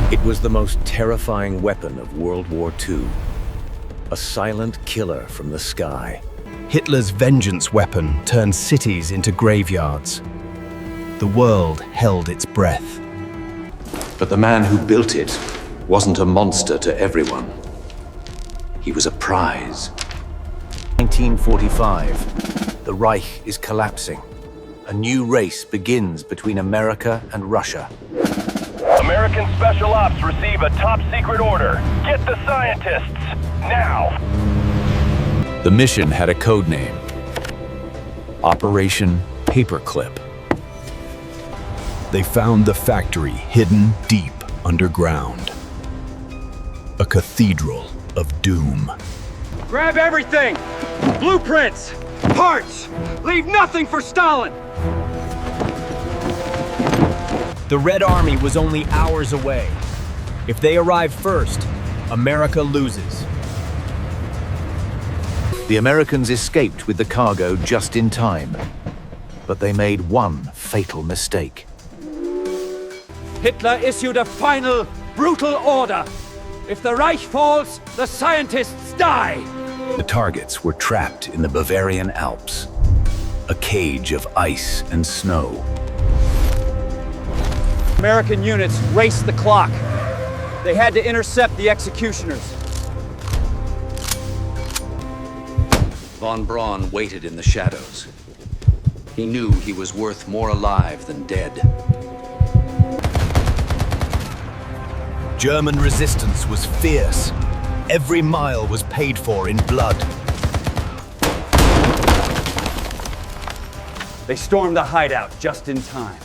It was the most terrifying weapon of World War II. A silent killer from the sky. Hitler's vengeance weapon turned cities into graveyards. The world held its breath. But the man who built it wasn't a monster to everyone. He was a prize. 1945. The Reich is collapsing. A new race begins between America and Russia. American Special Ops receive a top-secret order. Get the scientists, now! The mission had a code name. Operation Paperclip. They found the factory hidden deep underground. A cathedral of doom. Grab everything! Blueprints! Parts! Leave nothing for Stalin! The Red Army was only hours away. If they arrived first, America loses. The Americans escaped with the cargo just in time. But they made one fatal mistake. Hitler issued a final, brutal order. If the Reich falls, the scientists die! The targets were trapped in the Bavarian Alps. A cage of ice and snow. American units raced the clock. They had to intercept the executioners. Von Braun waited in the shadows. He knew he was worth more alive than dead. German resistance was fierce. Every mile was paid for in blood. They stormed the hideout just in time.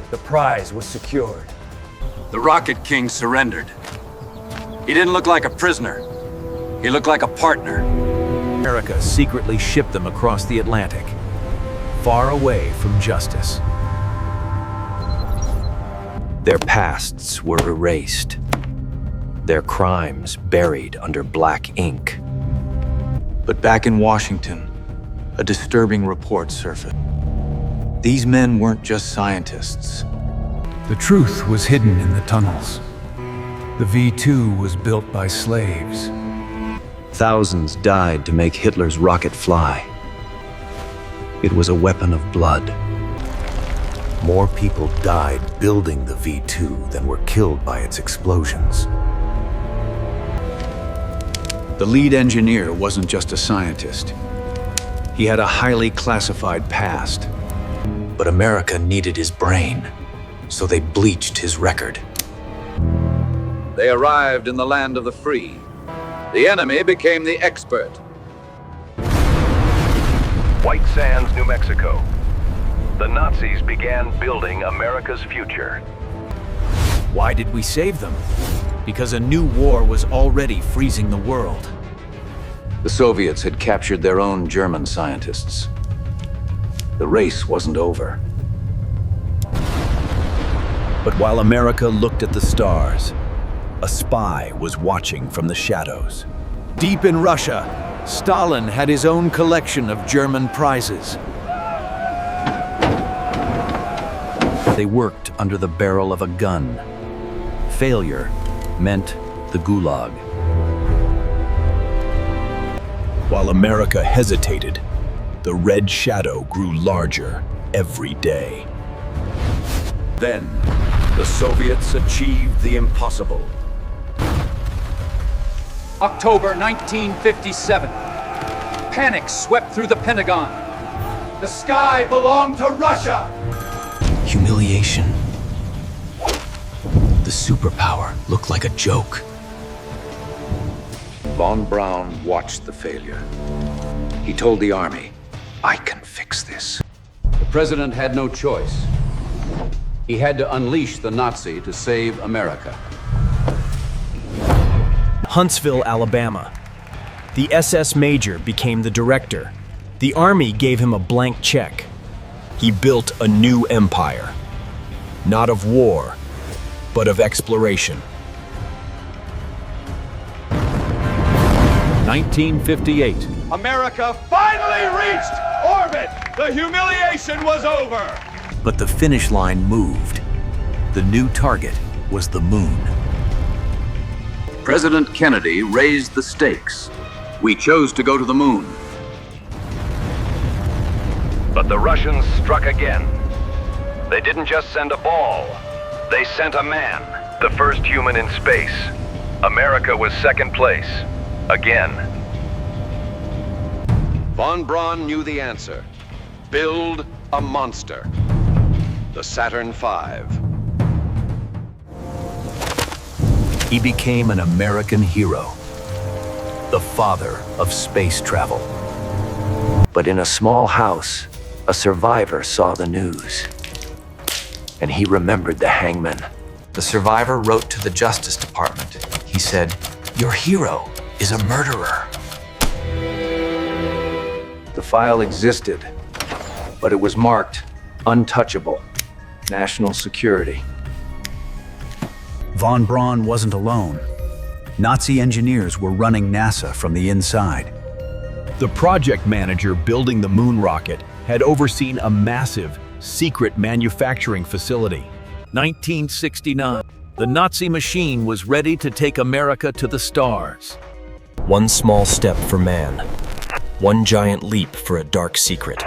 The prize was secured. The Rocket King surrendered. He didn't look like a prisoner. He looked like a partner. America secretly shipped them across the Atlantic, far away from justice. Their pasts were erased, their crimes buried under black ink. But back in Washington, a disturbing report surfaced. These men weren't just scientists. The truth was hidden in the tunnels. The V-2 was built by slaves. Thousands died to make Hitler's rocket fly. It was a weapon of blood. More people died building the V-2 than were killed by its explosions. The lead engineer wasn't just a scientist. He had a highly classified past. But America needed his brain, so they bleached his record. They arrived in the land of the free. The enemy became the expert. White Sands, New Mexico. The Nazis began building America's future. Why did we save them? Because a new war was already freezing the world. The Soviets had captured their own German scientists. The race wasn't over. But while America looked at the stars, a spy was watching from the shadows. Deep in Russia, Stalin had his own collection of German prizes. They worked under the barrel of a gun. Failure meant the Gulag. While America hesitated, the red shadow grew larger every day. Then, the Soviets achieved the impossible. October 1957. Panic swept through the Pentagon. The sky belonged to Russia! Humiliation. The superpower looked like a joke. Von Braun watched the failure. He told the army, "I can fix this." The president had no choice. He had to unleash the Nazi to save America. Huntsville, Alabama. The SS major became the director. The army gave him a blank check. He built a new empire. Not of war, but of exploration. 1958. America finally reached orbit! The humiliation was over! But the finish line moved. The new target was the moon. President Kennedy raised the stakes. We chose to go to the moon. But the Russians struck again. They didn't just send a ball, they sent a man. The first human in space. America was second place. Again. Von Braun knew the answer. Build a monster. The Saturn V. He became an American hero, the father of space travel. But in a small house, a survivor saw the news. And he remembered the hangman. The survivor wrote to the Justice Department. He said, "Your hero is a murderer." The file existed, but it was marked untouchable, national security. Von Braun wasn't alone. Nazi engineers were running NASA from the inside. The project manager building the moon rocket had overseen a massive, secret manufacturing facility. 1969, the Nazi machine was ready to take America to the stars. One small step for man, one giant leap for a dark secret.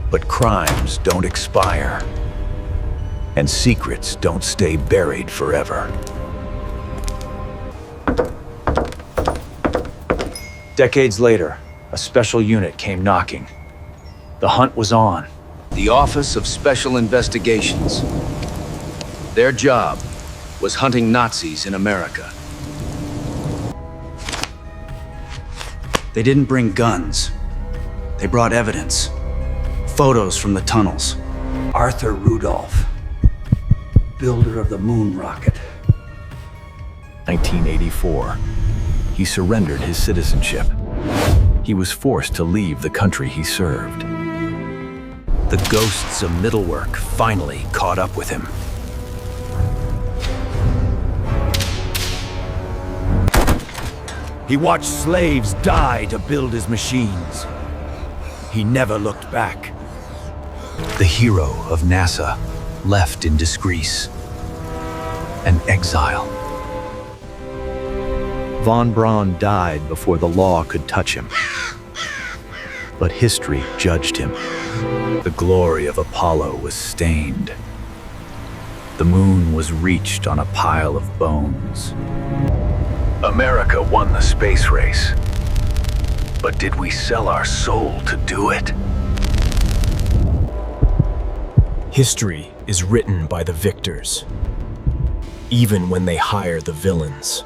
But crimes don't expire, and secrets don't stay buried forever. Decades later, a special unit came knocking. The hunt was on. The Office of Special Investigations. Their job was hunting Nazis in America. They didn't bring guns. They brought evidence. Photos from the tunnels. Arthur Rudolph, builder of the moon rocket. 1984, he surrendered his citizenship. He was forced to leave the country he served. The ghosts of Mittelwerk finally caught up with him. He watched slaves die to build his machines. He never looked back. The hero of NASA left in disgrace and exile. Von Braun died before the law could touch him. But history judged him. The glory of Apollo was stained. The moon was reached on a pile of bones. America won the space race. But did we sell our soul to do it? History is written by the victors, even when they hire the villains.